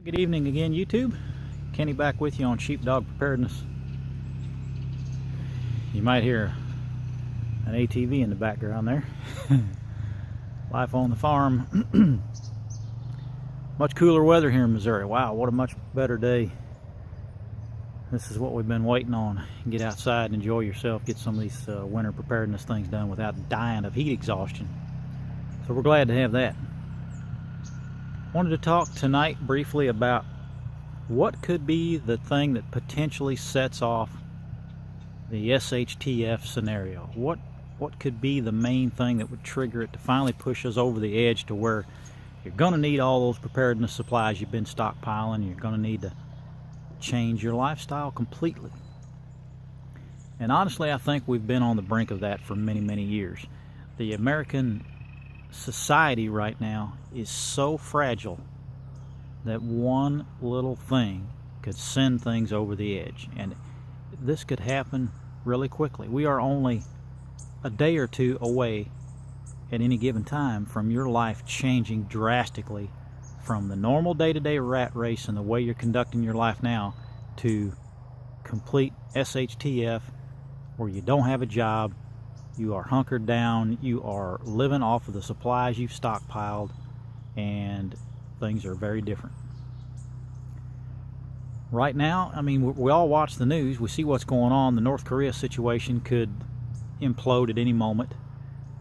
Good evening again, YouTube. Kenny back with you on Sheepdog Preparedness. You might hear an ATV in the background there. Life on the farm. Much cooler weather here in Missouri. Wow, what a much better day. This is what we've been waiting on. Get outside and enjoy yourself. Get some of these winter preparedness things done without dying of heat exhaustion. So we're glad to have that. Wanted to talk tonight briefly about what could be the thing that potentially sets off the SHTF scenario. What could be the main thing that would trigger it to finally push us over the edge to where you're going to need all those preparedness supplies you've been stockpiling. You're going to need to change your lifestyle completely. And honestly, I think we've been on the brink of that for many, many years. The American society right now is so fragile that one little thing could send things over the edge, and this could happen really quickly. We are only a day or two away at any given time from your life changing drastically from the normal day-to-day rat race and the way you're conducting your life now to complete SHTF, where you don't have a job, you are hunkered down, you are living off of the supplies you've stockpiled, and things are very different. Right now, I mean, we all watch the news, we see what's going on. The North Korea situation could implode at any moment.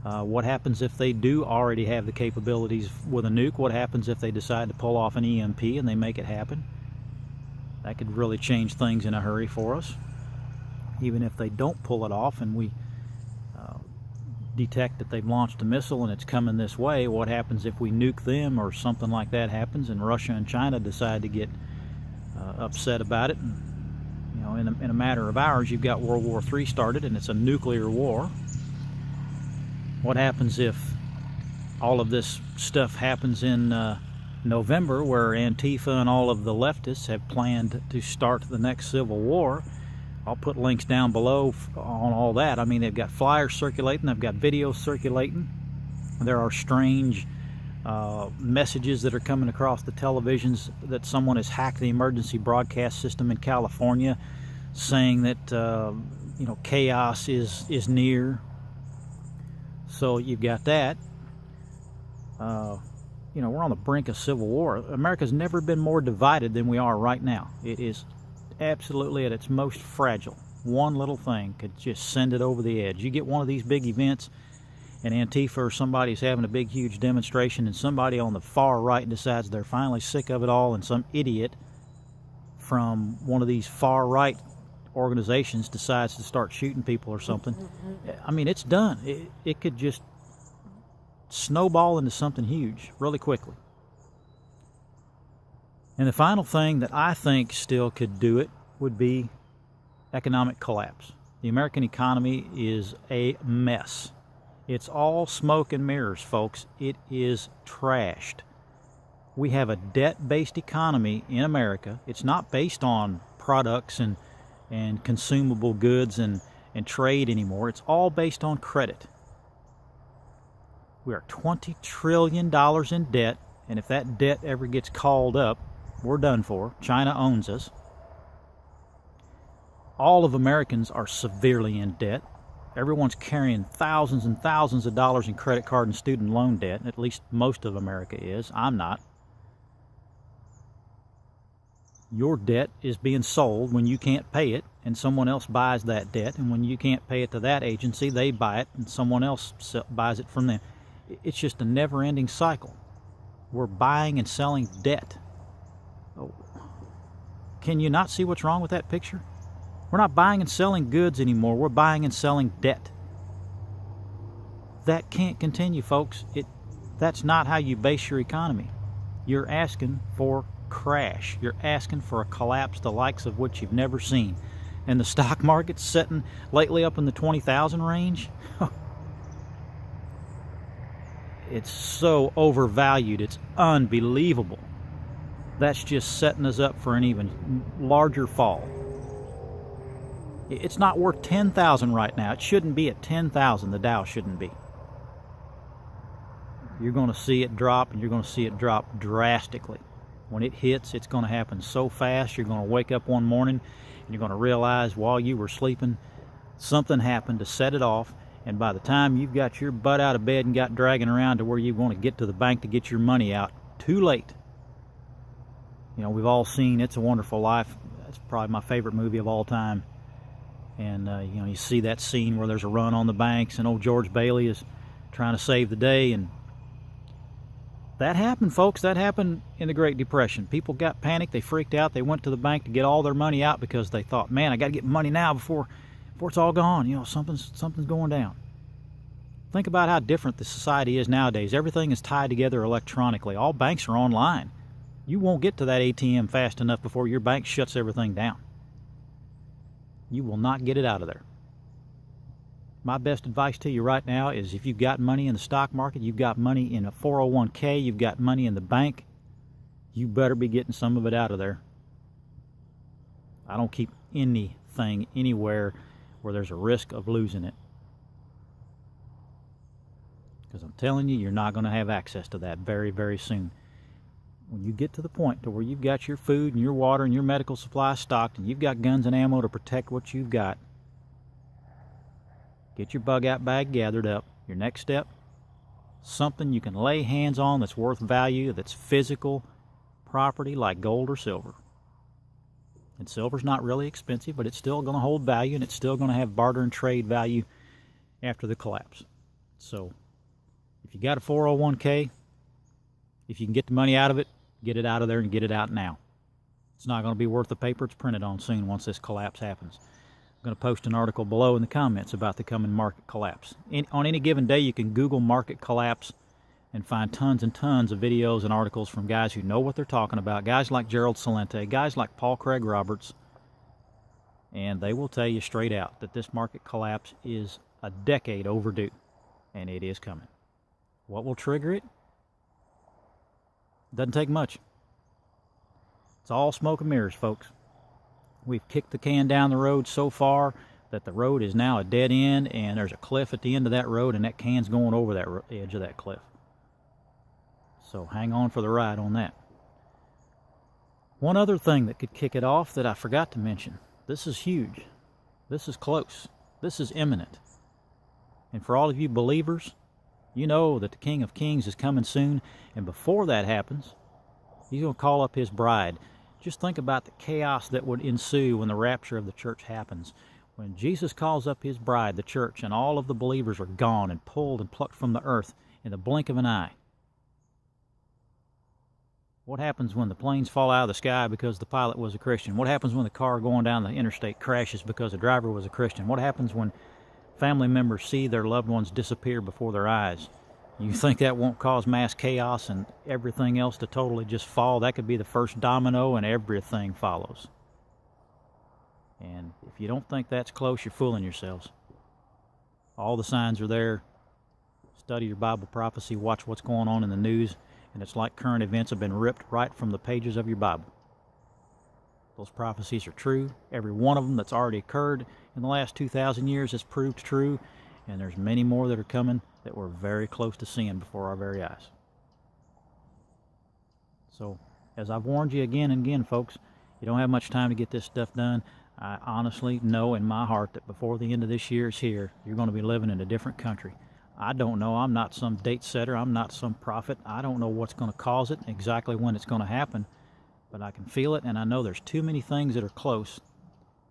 What happens if they do already have the capabilities with a nuke? What happens if they decide to pull off an EMP and they make it happen? That could really change things in a hurry for us. Even if they don't pull it off and we detect that they've launched a missile and it's coming this way, what happens if we nuke them or something like that happens and Russia and China decide to get upset about it? And, you know, in a matter of hours, you've got World War III started, and it's a nuclear war. What happens if all of this stuff happens in November, where Antifa and all of the leftists have planned to start the next civil war? I'll put links down below on all that. I mean, they've got flyers circulating, they've got videos circulating. There are strange messages that are coming across the televisions that someone has hacked the emergency broadcast system in California, saying that you know, chaos is near. So you've got that. You know, we're on the brink of civil war. America's never been more divided than we are right now. It is absolutely at its most fragile. One little thing could just send it over the edge. You get one of these big events and Antifa or somebody's having a big huge demonstration, and somebody on the far right decides they're finally sick of it all, and some idiot from one of these far right organizations decides to start shooting people or something. I mean, it's done. It could just snowball into something huge really quickly. And the final thing that I think still could do it would be economic collapse. The American economy is a mess. It's all smoke and mirrors, folks. It is trashed. We have a debt-based economy in America. It's not based on products and consumable goods and trade anymore. It's all based on credit. We are $20 trillion in debt, and if that debt ever gets called up, we're done for. China owns us. All of Americans are severely in debt. Everyone's carrying thousands and thousands of dollars in credit card and student loan debt. At least most of America is. I'm not. Your debt is being sold when you can't pay it, and someone else buys that debt. And when you can't pay it to that agency, they buy it, and someone else buys it from them. It's just a never-ending cycle. We're buying and selling debt. Oh. Can you not see what's wrong with that picture? We're not buying and selling goods anymore. We're buying and selling debt. That can't continue, folks. That's not how you base your economy. You're asking for crash. You're asking for a collapse the likes of which you've never seen. And the stock market's sitting lately up in the 20,000 range. It's so overvalued. It's unbelievable. That's just setting us up for an even larger fall. It's not worth 10,000 right now. It shouldn't be at 10,000. The Dow shouldn't be. You're going to see it drop, and you're going to see it drop drastically. When it hits, it's going to happen so fast. You're going to wake up one morning and you're going to realize while you were sleeping, something happened to set it off. And by the time you've got your butt out of bed and got dragging around to where you want to get to the bank to get your money out, too late. You know, we've all seen It's a Wonderful Life. That's probably my favorite movie of all time. And, you know, you see that scene where there's a run on the banks and old George Bailey is trying to save the day. And that happened, folks. That happened in the Great Depression. People got panicked. They freaked out. They went to the bank to get all their money out because they thought, man, I got to get money now before it's all gone. You know, something's going down. Think about how different the society is nowadays. Everything is tied together electronically. All banks are online. You won't get to that ATM fast enough before your bank shuts everything down. You will not get it out of there. My best advice to you right now is if you've got money in the stock market, you've got money in a 401k, you've got money in the bank, you better be getting some of it out of there. I don't keep anything anywhere where there's a risk of losing it. Because I'm telling you, you're not going to have access to that very, very soon. When you get to the point to where you've got your food and your water and your medical supplies stocked and you've got guns and ammo to protect what you've got, get your bug out bag gathered up. Your next step, something you can lay hands on that's worth value, that's physical property like gold or silver. And silver's not really expensive, but it's still going to hold value and it's still going to have barter and trade value after the collapse. So if you got a 401k, if you can get the money out of it, get it out of there and get it out now. It's not going to be worth the paper it's printed on soon once this collapse happens. I'm going to post an article below in the comments about the coming market collapse. On any given day, you can Google market collapse and find tons and tons of videos and articles from guys who know what they're talking about, guys like Gerald Celente, guys like Paul Craig Roberts, and they will tell you straight out that this market collapse is a decade overdue, and it is coming. What will trigger it? Doesn't take much. It's all smoke and mirrors, folks. We've kicked the can down the road so far that the road is now a dead end, and there's a cliff at the end of that road, and that can's going over that edge of that cliff. So hang on for the ride on that. One other thing that could kick it off that I forgot to mention. This is huge. This is close. This is imminent. And for all of you believers, you know that the King of Kings is coming soon, and before that happens, he's going to call up his bride. Just think about the chaos that would ensue when the rapture of the church happens. When Jesus calls up his bride, the church, and all of the believers are gone and pulled and plucked from the earth in the blink of an eye. What happens when the planes fall out of the sky because the pilot was a Christian? What happens when the car going down the interstate crashes because the driver was a Christian? What happens when family members see their loved ones disappear before their eyes? You think that won't cause mass chaos and everything else to totally just fall? That could be the first domino and everything follows. And if you don't think that's close, you're fooling yourselves. All the signs are there. Study your Bible prophecy, watch what's going on in the news, and it's like current events have been ripped right from the pages of your Bible. Those prophecies are true. Every one of them that's already occurred in the last 2,000 years has proved true, and there's many more that are coming that we're very close to seeing before our very eyes. So, as I've warned you again and again, folks, you don't have much time to get this stuff done. I honestly know in my heart that before the end of this year is here, you're going to be living in a different country. I don't know. I'm not some date setter. I'm not some prophet. I don't know what's going to cause it, exactly when it's going to happen. But I can feel it, and I know there's too many things that are close,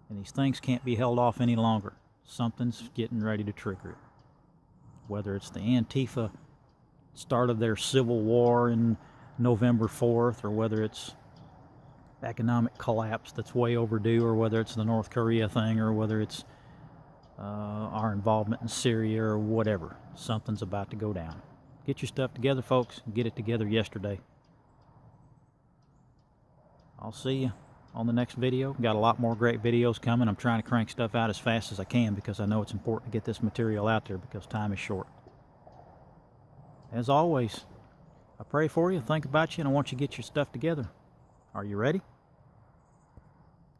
and these things can't be held off any longer. Something's getting ready to trigger it. Whether it's the Antifa start of their civil war in November 4th, or whether it's economic collapse that's way overdue, or whether it's the North Korea thing, or whether it's our involvement in Syria, or whatever. Something's about to go down. Get your stuff together, folks. Get it together yesterday. I'll see you on the next video. Got a lot more great videos coming. I'm trying to crank stuff out as fast as I can because I know it's important to get this material out there because time is short. As always, I pray for you, think about you, and I want you to get your stuff together. Are you ready?